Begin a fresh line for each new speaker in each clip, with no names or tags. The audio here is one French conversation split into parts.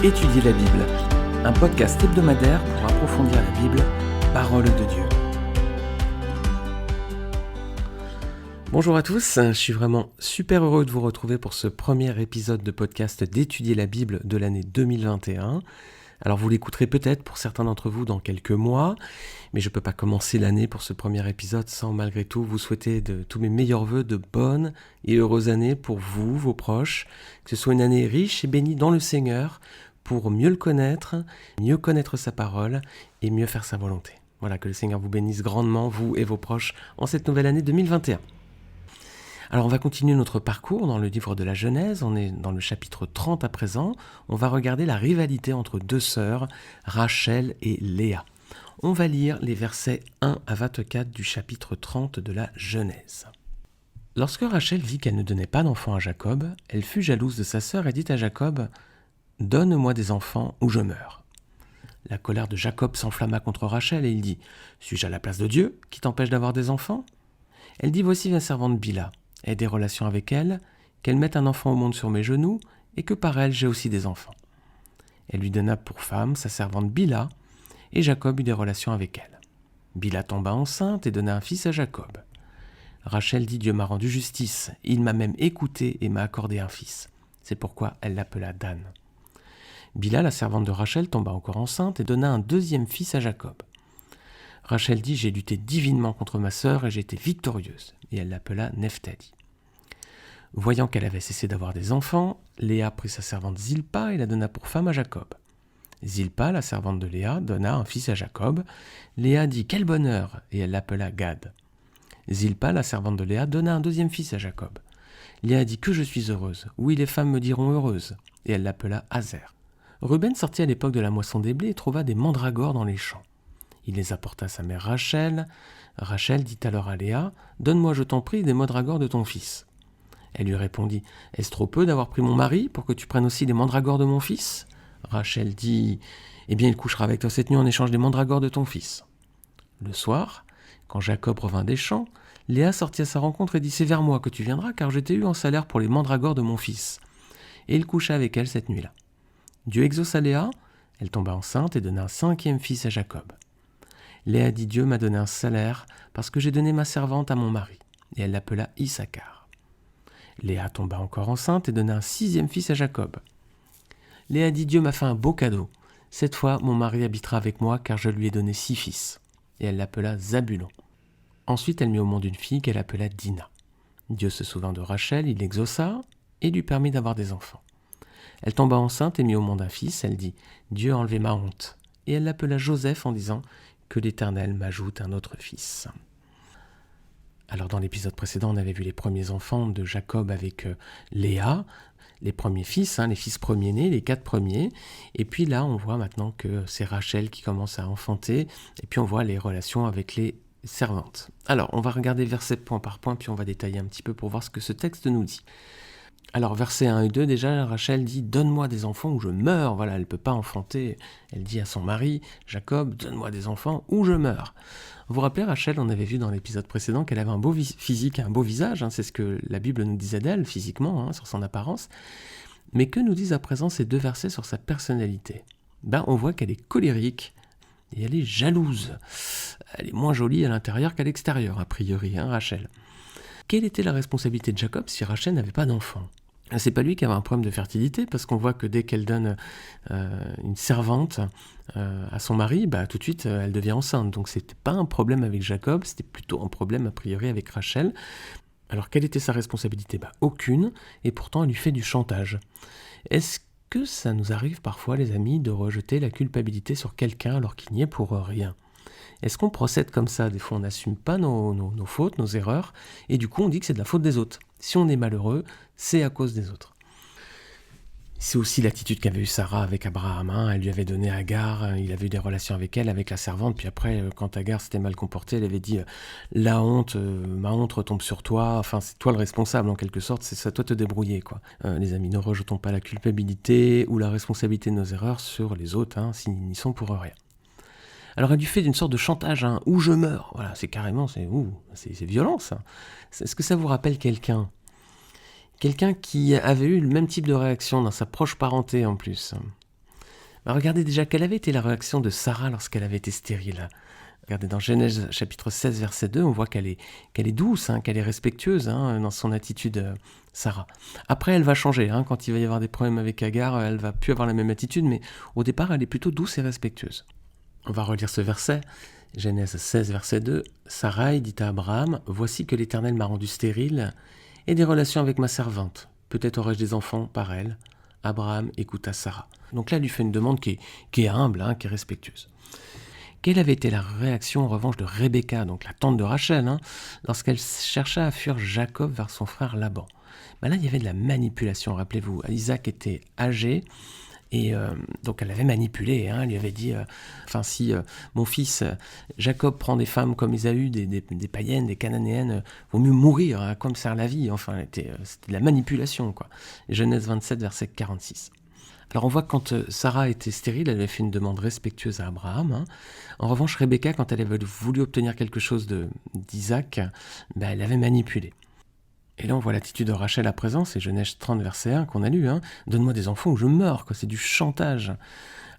Étudier la Bible, un podcast hebdomadaire pour approfondir la Bible, parole de Dieu. Bonjour à tous, je suis vraiment super heureux de vous retrouver pour ce premier épisode de podcast d'Étudier la Bible de l'année 2021. Alors vous l'écouterez peut-être pour certains d'entre vous dans quelques mois, mais je ne peux pas commencer l'année pour ce premier épisode sans malgré tout vous souhaiter de tous mes meilleurs vœux de bonnes et heureuses années pour vous, vos proches, que ce soit une année riche et bénie dans le Seigneur pour mieux le connaître, mieux connaître sa parole et mieux faire sa volonté. Voilà, que le Seigneur vous bénisse grandement, vous et vos proches, en cette nouvelle année 2021. Alors on va continuer notre parcours dans le livre de la Genèse, on est dans le chapitre 30 à présent, on va regarder la rivalité entre deux sœurs, Rachel et Léa. On va lire les versets 1 à 24 du chapitre 30 de la Genèse. Lorsque Rachel vit qu'elle ne donnait pas d'enfant à Jacob, elle fut jalouse de sa sœur et dit à Jacob « Donne-moi des enfants ou je meurs ». La colère de Jacob s'enflamma contre Rachel et il dit « Suis-je à la place de Dieu qui t'empêche d'avoir des enfants ?» Elle dit « Voici ma servante Bila. Aie des relations avec elle, qu'elle mette un enfant au monde sur mes genoux, et que par elle j'ai aussi des enfants. » Elle lui donna pour femme sa servante Bila, et Jacob eut des relations avec elle. Bila tomba enceinte et donna un fils à Jacob. Rachel dit « Dieu m'a rendu justice, il m'a même écouté et m'a accordé un fils. » C'est pourquoi elle l'appela Dan. Bila, la servante de Rachel, tomba encore enceinte et donna un deuxième fils à Jacob. Rachel dit « J'ai lutté divinement contre ma sœur et j'ai été victorieuse. » Et elle l'appela Nephtali. Voyant qu'elle avait cessé d'avoir des enfants, Léa prit sa servante Zilpa et la donna pour femme à Jacob. Zilpa, la servante de Léa, donna un fils à Jacob. Léa dit « Quel bonheur !» et elle l'appela Gad. Zilpa, la servante de Léa, donna un deuxième fils à Jacob. Léa dit « Que je suis heureuse ! Oui, les femmes me diront heureuse !» et elle l'appela Azer. Ruben sortit à l'époque de la moisson des blés et trouva des mandragores dans les champs. Il les apporta à sa mère Rachel. Rachel dit alors à Léa « Donne-moi, je t'en prie, des mandragores de ton fils. » Elle lui répondit « Est-ce trop peu d'avoir pris mon mari pour que tu prennes aussi des mandragores de mon fils ?» Rachel dit « Eh bien, il couchera avec toi cette nuit en échange des mandragores de ton fils. » Le soir, quand Jacob revint des champs, Léa sortit à sa rencontre et dit « C'est vers moi que tu viendras, car je t'ai eu en salaire pour les mandragores de mon fils. » Et il coucha avec elle cette nuit-là. Dieu exauça Léa, elle tomba enceinte et donna un cinquième fils à Jacob. Léa dit « Dieu m'a donné un salaire parce que j'ai donné ma servante à mon mari. » Et elle l'appela Issachar. Léa tomba encore enceinte et donna un sixième fils à Jacob. Léa dit « Dieu m'a fait un beau cadeau. Cette fois, mon mari habitera avec moi car je lui ai donné 6 fils. » Et elle l'appela Zabulon. Ensuite, elle mit au monde une fille qu'elle appela Dina. Dieu se souvint de Rachel, il l'exauça et lui permit d'avoir des enfants. Elle tomba enceinte et mit au monde un fils. Elle dit « Dieu a enlevé ma honte. » Et elle l'appela Joseph en disant « Que l'Éternel m'ajoute un autre fils. » Alors dans l'épisode précédent, on avait vu les premiers enfants de Jacob avec Léa, les premiers fils, les fils premiers-nés, les 4 premiers. Et puis là, on voit maintenant que c'est Rachel qui commence à enfanter. Et puis on voit les relations avec les servantes. Alors, on va regarder verset point par point, puis on va détailler un petit peu pour voir ce que ce texte nous dit. Alors, versets 1 et 2, déjà, Rachel dit « Donne-moi des enfants ou je meurs ». Voilà, elle ne peut pas enfanter. Elle dit à son mari, Jacob, « Donne-moi des enfants ou je meurs ». Vous vous rappelez, Rachel, on avait vu dans l'épisode précédent qu'elle avait un beau physique, un beau visage. C'est ce que la Bible nous disait d'elle, physiquement, sur son apparence. Mais que nous disent à présent ces 2 versets sur sa personnalité ? On voit qu'elle est colérique et elle est jalouse. Elle est moins jolie à l'intérieur qu'à l'extérieur, a priori, Rachel. Quelle était la responsabilité de Jacob si Rachel n'avait pas d'enfant ? C'est pas lui qui avait un problème de fertilité, parce qu'on voit que dès qu'elle donne une servante à son mari, tout de suite elle devient enceinte. Donc c'était pas un problème avec Jacob, c'était plutôt un problème a priori avec Rachel. Alors quelle était sa responsabilité ? Aucune, et pourtant elle lui fait du chantage. Est-ce que ça nous arrive parfois, les amis, de rejeter la culpabilité sur quelqu'un alors qu'il n'y est pour rien ? Est-ce qu'on procède comme ça ? Des fois, on n'assume pas nos fautes, nos erreurs, et du coup, on dit que c'est de la faute des autres. Si on est malheureux, c'est à cause des autres. C'est aussi l'attitude qu'avait eue Sarah avec Abraham. Elle lui avait donné Agar, il avait eu des relations avec elle, avec la servante, puis après, quand Agar s'était mal comportée, elle avait dit « La honte, ma honte retombe sur toi, enfin, c'est toi le responsable, en quelque sorte, c'est à toi de te débrouiller, quoi. » Les amis, ne rejetons pas la culpabilité ou la responsabilité de nos erreurs sur les autres, s'ils n'y sont pour rien. Alors elle lui fait d'une sorte de chantage, ou je meurs. Voilà, c'est carrément, c'est violent ça. Est-ce que ça vous rappelle quelqu'un qui avait eu le même type de réaction dans sa proche parenté en plus ? Regardez déjà quelle avait été la réaction de Sarah lorsqu'elle avait été stérile. Regardez, dans Genèse chapitre 16, verset 2, on voit qu'elle est douce, qu'elle est respectueuse dans son attitude, Sarah. Après, elle va changer. Quand il va y avoir des problèmes avec Agar, elle va plus avoir la même attitude, mais au départ, elle est plutôt douce et respectueuse. On va relire ce verset. Genèse 16, verset 2. Sarai dit à Abraham, « Voici que l'Éternel m'a rendu stérile et des relations avec ma servante. Peut-être aurai-je des enfants par elle. » Abraham écouta Sarah. Donc là, elle lui fait une demande qui est humble, qui est respectueuse. Quelle avait été la réaction en revanche de Rebecca, donc la tante de Rachel, lorsqu'elle chercha à fuir Jacob vers son frère Laban? Là, il y avait de la manipulation, rappelez-vous. Isaac était âgé, et donc elle avait manipulé, elle lui avait dit si mon fils Jacob prend des femmes comme Ésaü, des païennes, des cananéennes, vaut mieux mourir, à quoi me sert la vie? C'était de la manipulation, quoi. Genèse 27, verset 46. Alors on voit que quand Sarah était stérile, elle avait fait une demande respectueuse à Abraham. En revanche, Rebecca, quand elle avait voulu obtenir quelque chose d'Isaac, elle avait manipulé. Et là, on voit l'attitude de Rachel à présent, c'est Genèse 30, verset 1 qu'on a lu. Donne-moi des enfants ou je meurs, c'est du chantage.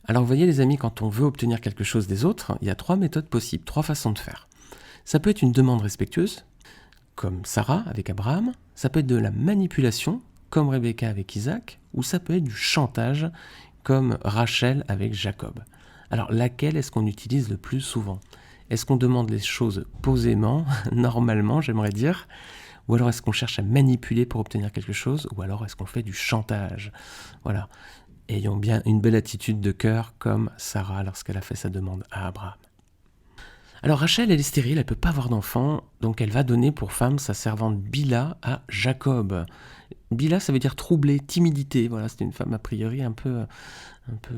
Alors vous voyez les amis, quand on veut obtenir quelque chose des autres, il y a 3 méthodes possibles, 3 façons de faire. Ça peut être une demande respectueuse, comme Sarah avec Abraham. Ça peut être de la manipulation, comme Rebecca avec Isaac. Ou ça peut être du chantage, comme Rachel avec Jacob. Alors laquelle est-ce qu'on utilise le plus souvent? Est-ce qu'on demande les choses posément, normalement j'aimerais dire? Ou alors est-ce qu'on cherche à manipuler pour obtenir quelque chose? Ou alors est-ce qu'on fait du chantage? Voilà. Ayons bien une belle attitude de cœur comme Sarah lorsqu'elle a fait sa demande à Abraham. Alors Rachel, elle est stérile, elle ne peut pas avoir d'enfant, donc elle va donner pour femme sa servante Bila à Jacob. Bila, ça veut dire troublée, timidité. Voilà, c'était une femme a priori un peu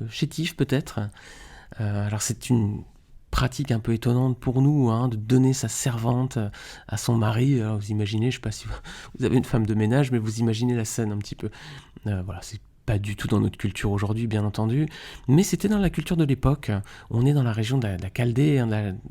chétive peut-être. Alors c'est une pratique un peu étonnante pour nous, de donner sa servante à son mari. Alors vous imaginez, je ne sais pas si vous avez une femme de ménage, mais vous imaginez la scène un petit peu. Voilà, c'est pas du tout dans notre culture aujourd'hui, bien entendu, mais c'était dans la culture de l'époque. On est dans la région de la Chaldée,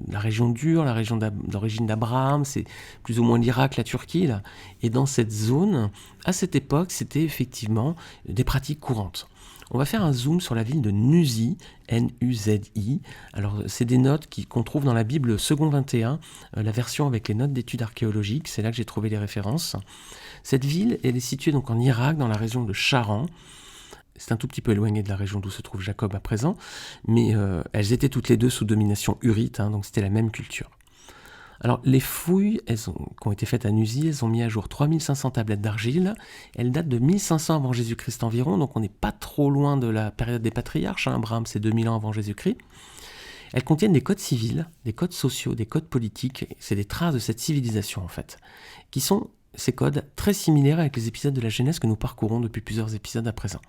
la région dure, la région d'origine d'Abraham, c'est plus ou moins l'Irak, la Turquie, là. Et dans cette zone, à cette époque, c'était effectivement des pratiques courantes. On va faire un zoom sur la ville de Nuzi, N-U-Z-I. Alors, c'est des notes qu'on trouve dans la Bible second 21, la version avec les notes d'études archéologiques. C'est là que j'ai trouvé les références. Cette ville, elle est située donc en Irak, dans la région de Charan. C'est un tout petit peu éloigné de la région d'où se trouve Jacob à présent, mais elles étaient toutes les deux sous domination hurrite, donc c'était la même culture. Alors, les fouilles qui ont été faites à Nuzi, elles ont mis à jour 3500 tablettes d'argile. Elles datent de 1500 avant Jésus-Christ environ, donc on n'est pas trop loin de la période des patriarches. Abraham, c'est 2000 ans avant Jésus-Christ. Elles contiennent des codes civils, des codes sociaux, des codes politiques. C'est des traces de cette civilisation, en fait, qui sont ces codes très similaires avec les épisodes de la Genèse que nous parcourons depuis plusieurs épisodes à présent.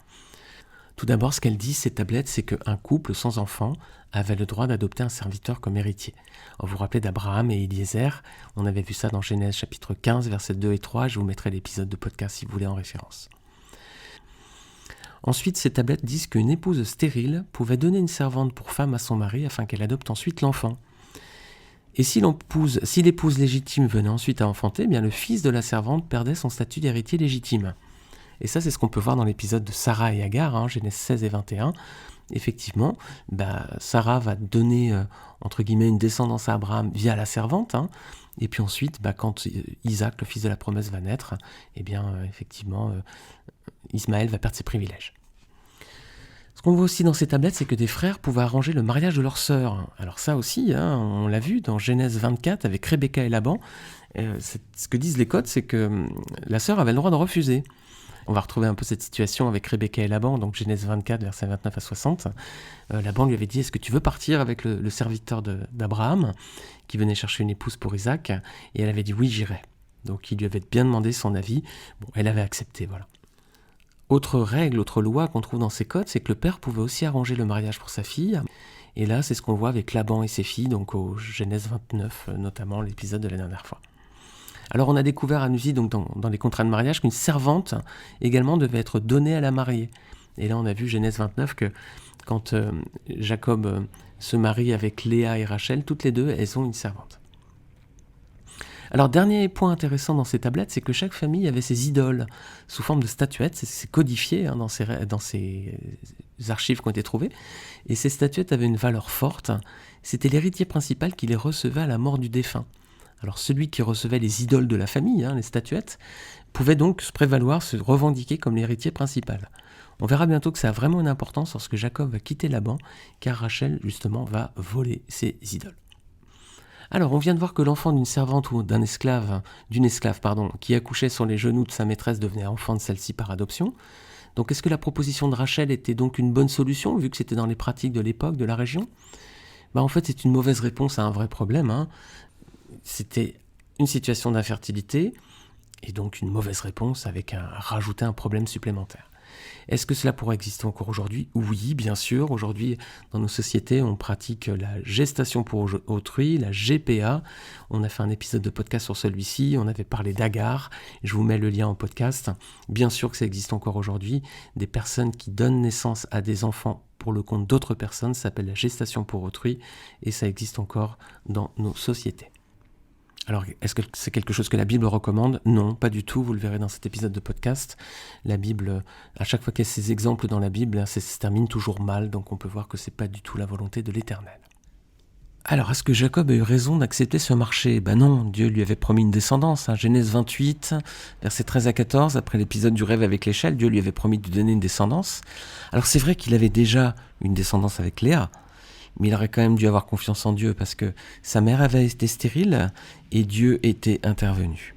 Tout d'abord, ce qu'elles disent, ces tablettes, c'est qu'un couple sans enfant avait le droit d'adopter un serviteur comme héritier. Vous vous rappelez d'Abraham et Eliezer, on avait vu ça dans Genèse chapitre 15, versets 2 et 3, je vous mettrai l'épisode de podcast si vous voulez en référence. Ensuite, ces tablettes disent qu'une épouse stérile pouvait donner une servante pour femme à son mari afin qu'elle adopte ensuite l'enfant. Et si l'épouse légitime venait ensuite à enfanter, le fils de la servante perdait son statut d'héritier légitime. Et ça, c'est ce qu'on peut voir dans l'épisode de Sarah et Agar, Genèse 16 et 21. Effectivement, Sarah va donner, entre guillemets, une descendance à Abraham via la servante. Et puis ensuite, quand Isaac, le fils de la promesse, va naître, effectivement, Ismaël va perdre ses privilèges. Ce qu'on voit aussi dans ces tablettes, c'est que des frères pouvaient arranger le mariage de leur sœur. Alors ça aussi, on l'a vu dans Genèse 24 avec Rebecca et Laban. Ce que disent les codes, c'est que la sœur avait le droit de refuser. On va retrouver un peu cette situation avec Rebecca et Laban, donc Genèse 24, versets 29 à 60. Laban lui avait dit, est-ce que tu veux partir avec le serviteur d'Abraham, qui venait chercher une épouse pour Isaac? Et elle avait dit, oui, j'irai. Donc il lui avait bien demandé son avis. Bon, elle avait accepté, voilà. Autre règle, autre loi qu'on trouve dans ces codes, c'est que le père pouvait aussi arranger le mariage pour sa fille. Et là, c'est ce qu'on voit avec Laban et ses filles, donc au Genèse 29, notamment l'épisode de la dernière fois. Alors on a découvert à Nuzi, donc dans les contrats de mariage, qu'une servante également devait être donnée à la mariée. Et là on a vu Genèse 29 que quand Jacob se marie avec Léa et Rachel, toutes les deux, elles ont une servante. Alors dernier point intéressant dans ces tablettes, c'est que chaque famille avait ses idoles sous forme de statuettes, c'est codifié dans ces archives qui ont été trouvées. Et ces statuettes avaient une valeur forte. C'était l'héritier principal qui les recevait à la mort du défunt. Alors celui qui recevait les idoles de la famille, les statuettes, pouvait donc se prévaloir, se revendiquer comme l'héritier principal. On verra bientôt que ça a vraiment une importance lorsque Jacob va quitter Laban, car Rachel, justement, va voler ses idoles. Alors, on vient de voir que l'enfant d'une servante ou d'une esclave, qui accouchait sur les genoux de sa maîtresse devenait enfant de celle-ci par adoption. Donc, est-ce que la proposition de Rachel était donc une bonne solution, vu que c'était dans les pratiques de l'époque, de la région ? En fait, c'est une mauvaise réponse à un vrai problème. C'était une situation d'infertilité, et donc une mauvaise réponse avec rajouter un problème supplémentaire. Est-ce que cela pourrait exister encore aujourd'hui ? Oui, bien sûr. Aujourd'hui, dans nos sociétés, on pratique la gestation pour autrui, la GPA. On a fait un épisode de podcast sur celui-ci. On avait parlé d'Agar. Je vous mets le lien en podcast. Bien sûr que ça existe encore aujourd'hui. Des personnes qui donnent naissance à des enfants pour le compte d'autres personnes, ça s'appelle la gestation pour autrui. Et ça existe encore dans nos sociétés. Alors, est-ce que c'est quelque chose que la Bible recommande ? Non, pas du tout, vous le verrez dans cet épisode de podcast. La Bible, à chaque fois qu'il y a ces exemples dans la Bible, ça se termine toujours mal, donc on peut voir que c'est pas du tout la volonté de l'Éternel. Alors, est-ce que Jacob a eu raison d'accepter ce marché ? Non, Dieu lui avait promis une descendance. Genèse 28, versets 13 à 14, après l'épisode du rêve avec l'échelle, Dieu lui avait promis de lui donner une descendance. Alors c'est vrai qu'il avait déjà une descendance avec Léa, mais il aurait quand même dû avoir confiance en Dieu parce que sa mère avait été stérile et Dieu était intervenu.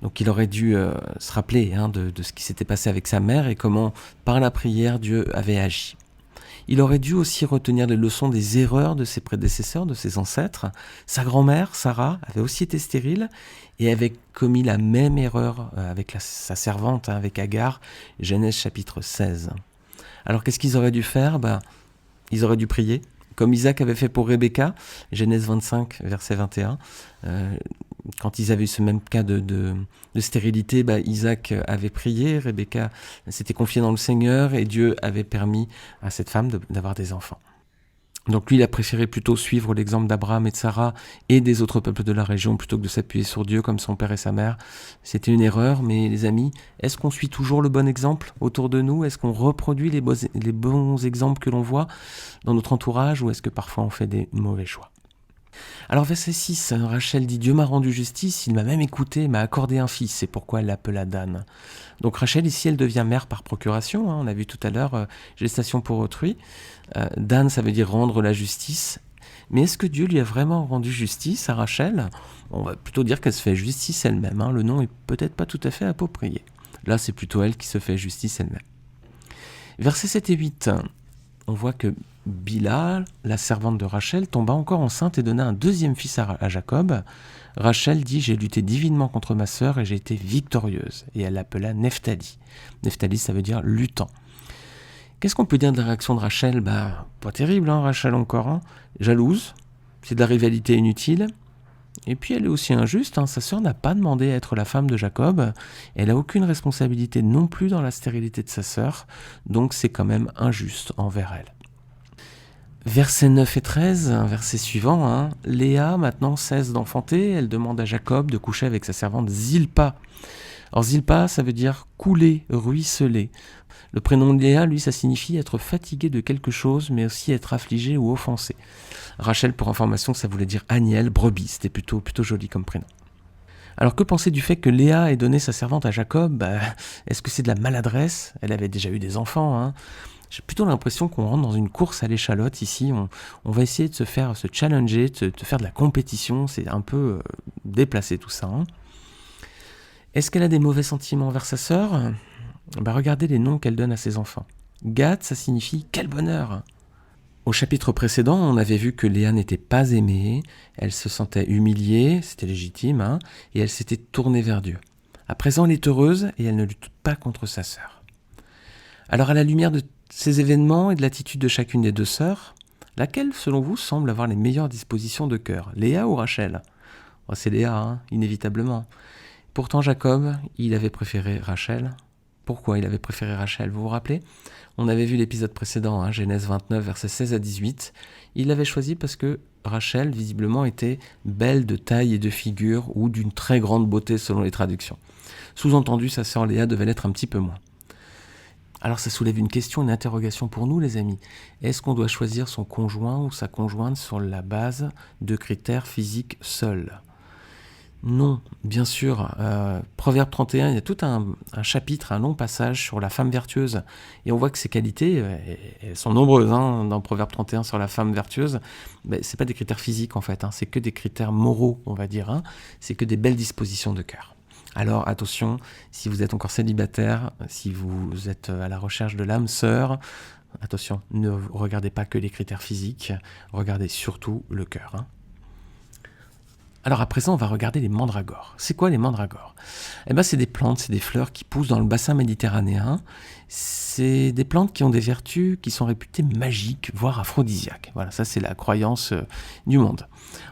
Donc il aurait dû se rappeler de ce qui s'était passé avec sa mère et comment, par la prière, Dieu avait agi. Il aurait dû aussi retenir les leçons des erreurs de ses prédécesseurs, de ses ancêtres. Sa grand-mère, Sarah, avait aussi été stérile et avait commis la même erreur avec sa servante, avec Agar, Genèse chapitre 16. Alors qu'est-ce qu'ils auraient dû faire ? Ils auraient dû prier, comme Isaac avait fait pour Rebecca, Genèse 25, verset 21. Quand ils avaient eu ce même cas de stérilité, Isaac avait prié, Rebecca s'était confiée dans le Seigneur et Dieu avait permis à cette femme d'avoir des enfants. Donc lui, il a préféré plutôt suivre l'exemple d'Abraham et de Sarah et des autres peuples de la région plutôt que de s'appuyer sur Dieu comme son père et sa mère. C'était une erreur, mais les amis, est-ce qu'on suit toujours le bon exemple autour de nous ? Est-ce qu'on reproduit les bons exemples que l'on voit dans notre entourage ou est-ce que parfois on fait des mauvais choix ? Alors verset 6, Rachel dit « Dieu m'a rendu justice, il m'a même écouté, m'a accordé un fils, c'est pourquoi elle l'appela Dan. » Donc Rachel ici, elle devient mère par procuration, on a vu tout à l'heure, gestation pour autrui. Dan, ça veut dire rendre la justice. Mais est-ce que Dieu lui a vraiment rendu justice à Rachel ? On va plutôt dire qu'elle se fait justice elle-même, le nom est peut-être pas tout à fait approprié. Là, c'est plutôt elle qui se fait justice elle-même. Versets 7 et 8, on voit que Bilha, la servante de Rachel, tomba encore enceinte et donna un deuxième fils à Jacob. Rachel dit « J'ai lutté divinement contre ma sœur et j'ai été victorieuse. » Et elle l'appela Nephtali. Nephtali, ça veut dire luttant. Qu'est-ce qu'on peut dire de la réaction de Rachel ? Pas terrible, Rachel encore. Jalouse, c'est de la rivalité inutile. Et puis elle est aussi injuste, sa sœur n'a pas demandé à être la femme de Jacob. Elle n'a aucune responsabilité non plus dans la stérilité de sa sœur. Donc c'est quand même injuste envers elle. Versets 9 et 13, verset suivant, Léa maintenant cesse d'enfanter, elle demande à Jacob de coucher avec sa servante Zilpa. Alors Zilpa, ça veut dire couler, ruisseler. Le prénom de Léa, lui, ça signifie être fatigué de quelque chose, mais aussi être affligé ou offensé. Rachel, pour information, ça voulait dire Aniel, brebis, c'était plutôt joli comme prénom. Alors que penser du fait que Léa ait donné sa servante à Jacob ? Est-ce que c'est de la maladresse ? Elle avait déjà eu des enfants, J'ai plutôt l'impression qu'on rentre dans une course à l'échalote ici. On va essayer de se challenger, de faire de la compétition. C'est un peu déplacé tout ça. Est-ce qu'elle a des mauvais sentiments envers sa sœur ? Regardez les noms qu'elle donne à ses enfants. Gad, ça signifie « quel bonheur !» Au chapitre précédent, on avait vu que Léa n'était pas aimée, elle se sentait humiliée, c'était légitime, et elle s'était tournée vers Dieu. À présent, elle est heureuse et elle ne lutte pas contre sa sœur. Alors à la lumière de ces événements et de l'attitude de chacune des deux sœurs, laquelle, selon vous, semble avoir les meilleures dispositions de cœur, Léa ou Rachel ? C'est Léa, inévitablement. Pourtant, Jacob, il avait préféré Rachel. Pourquoi il avait préféré Rachel, vous vous rappelez ? On avait vu l'épisode précédent, Genèse 29, versets 16 à 18. Il l'avait choisi parce que Rachel, visiblement, était belle de taille et de figure ou d'une très grande beauté selon les traductions. Sous-entendu, sa sœur Léa devait l'être un petit peu moins. Alors ça soulève une question, une interrogation pour nous les amis. Est-ce qu'on doit choisir son conjoint ou sa conjointe sur la base de critères physiques seuls ? Non, bien sûr. Proverbe 31, il y a tout un chapitre, un long passage sur la femme vertueuse. Et on voit que ses qualités, elles sont nombreuses dans Proverbe 31 sur la femme vertueuse. Mais ce n'est pas des critères physiques en fait, c'est que des critères moraux, on va dire. C'est que des belles dispositions de cœur. Alors attention, si vous êtes encore célibataire, si vous êtes à la recherche de l'âme sœur, attention, ne regardez pas que les critères physiques, regardez surtout le cœur. Alors à présent, on va regarder les mandragores. C'est quoi les mandragores ? C'est des plantes, c'est des fleurs qui poussent dans le bassin méditerranéen. C'est des plantes qui ont des vertus qui sont réputées magiques, voire aphrodisiaques. Voilà, ça c'est la croyance du monde.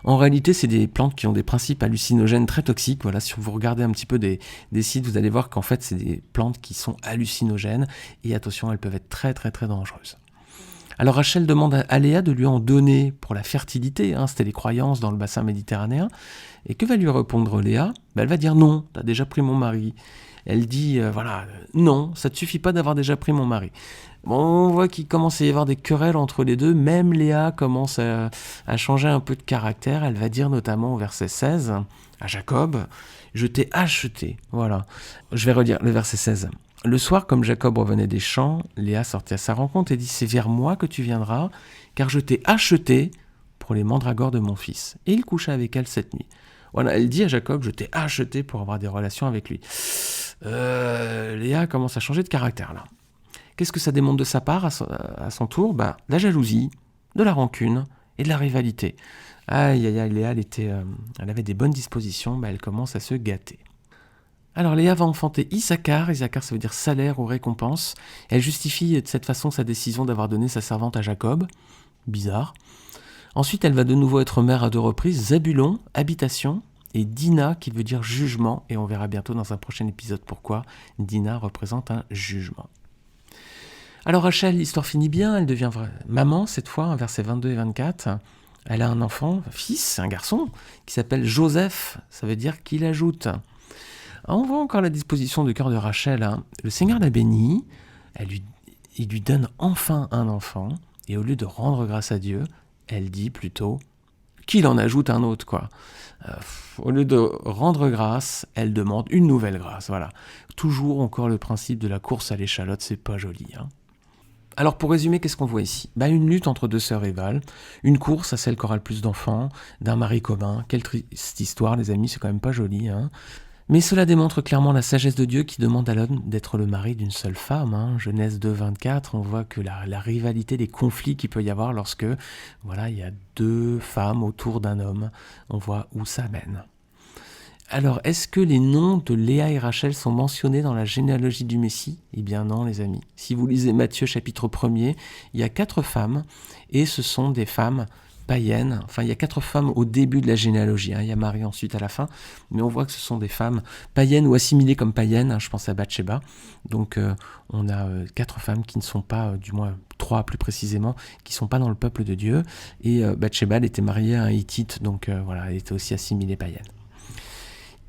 En réalité, c'est des plantes qui ont des principes hallucinogènes très toxiques. Voilà, si vous regardez un petit peu des sites, vous allez voir qu'en fait, c'est des plantes qui sont hallucinogènes. Et attention, elles peuvent être très très très dangereuses. Alors Rachel demande à Léa de lui en donner pour la fertilité, c'était les croyances dans le bassin méditerranéen. Et que va lui répondre Léa ? Elle va dire non, t'as déjà pris mon mari. Elle dit non, ça ne te suffit pas d'avoir déjà pris mon mari. Bon, on voit qu'il commence à y avoir des querelles entre les deux, même Léa commence à changer un peu de caractère. Elle va dire notamment au verset 16 à Jacob, je t'ai acheté. Voilà, je vais relire le verset 16. Le soir, comme Jacob revenait des champs, Léa sortit à sa rencontre et dit « C'est vers moi que tu viendras, car je t'ai acheté pour les mandragores de mon fils. » Et il coucha avec elle cette nuit. Voilà, elle dit à Jacob « Je t'ai acheté pour avoir des relations avec lui. » Léa commence à changer de caractère là. Qu'est-ce que ça démontre de sa part à son tour ? La jalousie, de la rancune et de la rivalité. Aïe, Léa, elle avait des bonnes dispositions, elle commence à se gâter. Alors Léa va enfanter Issachar, ça veut dire salaire ou récompense. Elle justifie de cette façon sa décision d'avoir donné sa servante à Jacob. Bizarre. Ensuite, elle va de nouveau être mère à 2 reprises. Zabulon, habitation, et Dina, qui veut dire jugement. Et on verra bientôt dans un prochain épisode pourquoi Dina représente un jugement. Alors Rachel, l'histoire finit bien, elle devient maman cette fois, versets 22 et 24. Elle a un enfant, un fils, un garçon, qui s'appelle Joseph, ça veut dire qu'il ajoute. On voit encore la disposition du cœur de Rachel. Le Seigneur la bénit, il lui donne enfin un enfant, et au lieu de rendre grâce à Dieu, elle dit plutôt qu'il en ajoute un autre, quoi. Au lieu de rendre grâce, elle demande une nouvelle grâce, voilà. Toujours encore le principe de la course à l'échalote, c'est pas joli, Alors pour résumer, qu'est-ce qu'on voit ici ? Une lutte entre 2 sœurs rivales, une course à celle qui aura le plus d'enfants, d'un mari commun. Quelle triste histoire, les amis, c'est quand même pas joli, Mais cela démontre clairement la sagesse de Dieu qui demande à l'homme d'être le mari d'une seule femme. Genèse 2, 24, on voit que la rivalité, les conflits qu'il peut y avoir lorsque il y a 2 femmes autour d'un homme, on voit où ça mène. Alors, est-ce que les noms de Léa et Rachel sont mentionnés dans la généalogie du Messie ? Eh bien non, les amis. Si vous lisez Matthieu chapitre 1er, il y a 4 femmes, et ce sont des femmes païennes. Il y a 4 femmes au début de la généalogie. Il y a Marie ensuite à la fin, mais on voit que ce sont des femmes païennes ou assimilées comme païennes. Je pense à Bathsheba. Donc, on a 4 femmes qui ne sont pas, du moins 3 plus précisément, qui ne sont pas dans le peuple de Dieu. Et Bathsheba, elle était mariée à un Hittite, donc elle était aussi assimilée païenne.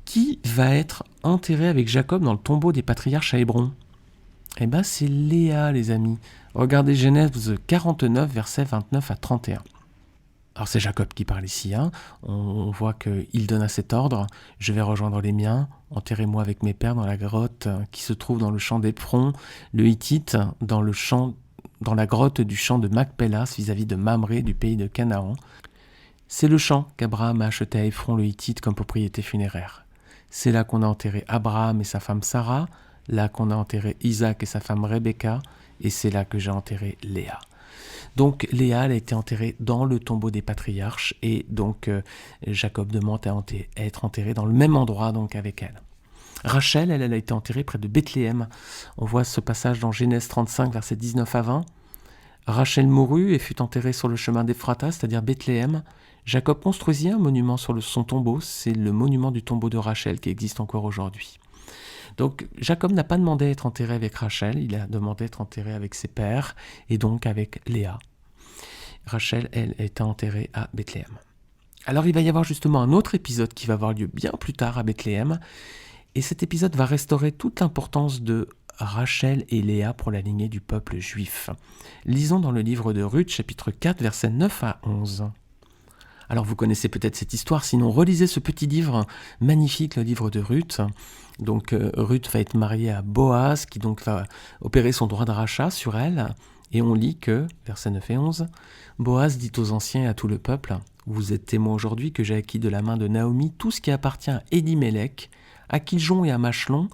Qui va être enterré avec Jacob dans le tombeau des patriarches à Hébron ? C'est Léa, les amis. Regardez Genèse 49, versets 29 à 31. Alors c'est Jacob qui parle ici. On voit qu'il donne à cet ordre « Je vais rejoindre les miens, enterrez-moi avec mes pères dans la grotte qui se trouve dans le champ d'Éphron, le Hittite, dans la grotte du champ de Macpélas vis-à-vis de Mamré du pays de Canaan. C'est le champ qu'Abraham a acheté à Éphron le Hittite comme propriété funéraire. C'est là qu'on a enterré Abraham et sa femme Sarah, là qu'on a enterré Isaac et sa femme Rebecca, et c'est là que j'ai enterré Léa. » Donc Léa elle a été enterrée dans le tombeau des patriarches et donc Jacob demande à être enterré dans le même endroit donc avec elle. Rachel, elle a été enterrée près de Bethléem. On voit ce passage dans Genèse 35, versets 19 à 20. Rachel mourut et fut enterrée sur le chemin d'Ephrata, c'est-à-dire Bethléem. Jacob construisit un monument sur son tombeau, c'est le monument du tombeau de Rachel qui existe encore aujourd'hui. Donc Jacob n'a pas demandé à être enterré avec Rachel, il a demandé à être enterré avec ses pères et donc avec Léa. Rachel, elle, est enterrée à Bethléem. Alors il va y avoir justement un autre épisode qui va avoir lieu bien plus tard à Bethléem et cet épisode va restaurer toute l'importance de Rachel et Léa pour la lignée du peuple juif. Lisons dans le livre de Ruth, chapitre 4, versets 9 à 11. Alors vous connaissez peut-être cette histoire, sinon relisez ce petit livre magnifique, le livre de Ruth. Donc Ruth va être mariée à Boaz, qui donc va opérer son droit de rachat sur elle. Et on lit que, versets 9 et 11, Boaz dit aux anciens et à tout le peuple, « Vous êtes témoins aujourd'hui que j'ai acquis de la main de Naomi tout ce qui appartient à Élimélec, à Kiljon et à Machlon,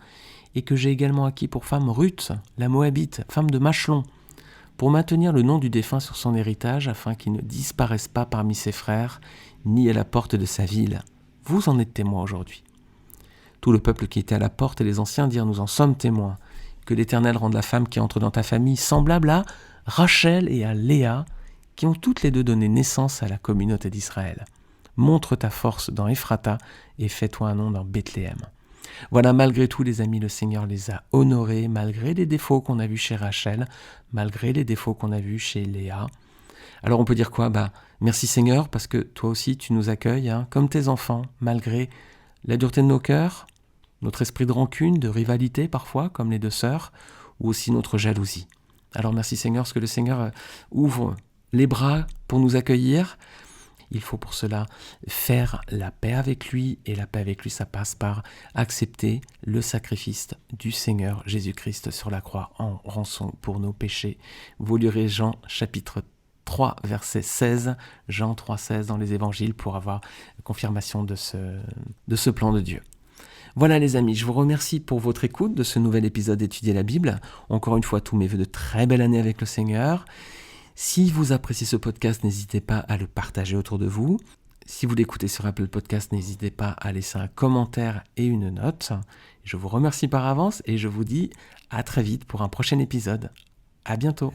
et que j'ai également acquis pour femme Ruth, la Moabite, femme de Machlon, pour maintenir le nom du défunt sur son héritage, afin qu'il ne disparaisse pas parmi ses frères, ni à la porte de sa ville. Vous en êtes témoins aujourd'hui. » Tout le peuple qui était à la porte et les anciens dirent, « Nous en sommes témoins. Que l'Éternel rende la femme qui entre dans ta famille semblable à Rachel et à Léa, qui ont toutes les deux donné naissance à la communauté d'Israël. Montre ta force dans Ephrata et fais-toi un nom dans Bethléem. » Voilà, malgré tout, les amis, le Seigneur les a honorés, malgré les défauts qu'on a vus chez Rachel, malgré les défauts qu'on a vus chez Léa. Alors on peut dire quoi ? Merci Seigneur, parce que toi aussi tu nous accueilles, comme tes enfants, malgré la dureté de nos cœurs, notre esprit de rancune, de rivalité parfois, comme les deux sœurs, ou aussi notre jalousie. Alors merci Seigneur, parce que le Seigneur ouvre les bras pour nous accueillir. Il faut pour cela faire la paix avec lui, et la paix avec lui, ça passe par accepter le sacrifice du Seigneur Jésus-Christ sur la croix en rançon pour nos péchés. Vous lirez Jean chapitre 3, verset 16, Jean 3, 16 dans les évangiles pour avoir confirmation de ce plan de Dieu. Voilà les amis, je vous remercie pour votre écoute de ce nouvel épisode d'Étudier la Bible. Encore une fois, tous mes vœux de très belle année avec le Seigneur. Si vous appréciez ce podcast, n'hésitez pas à le partager autour de vous. Si vous l'écoutez sur Apple Podcast, n'hésitez pas à laisser un commentaire et une note. Je vous remercie par avance et je vous dis à très vite pour un prochain épisode. À bientôt.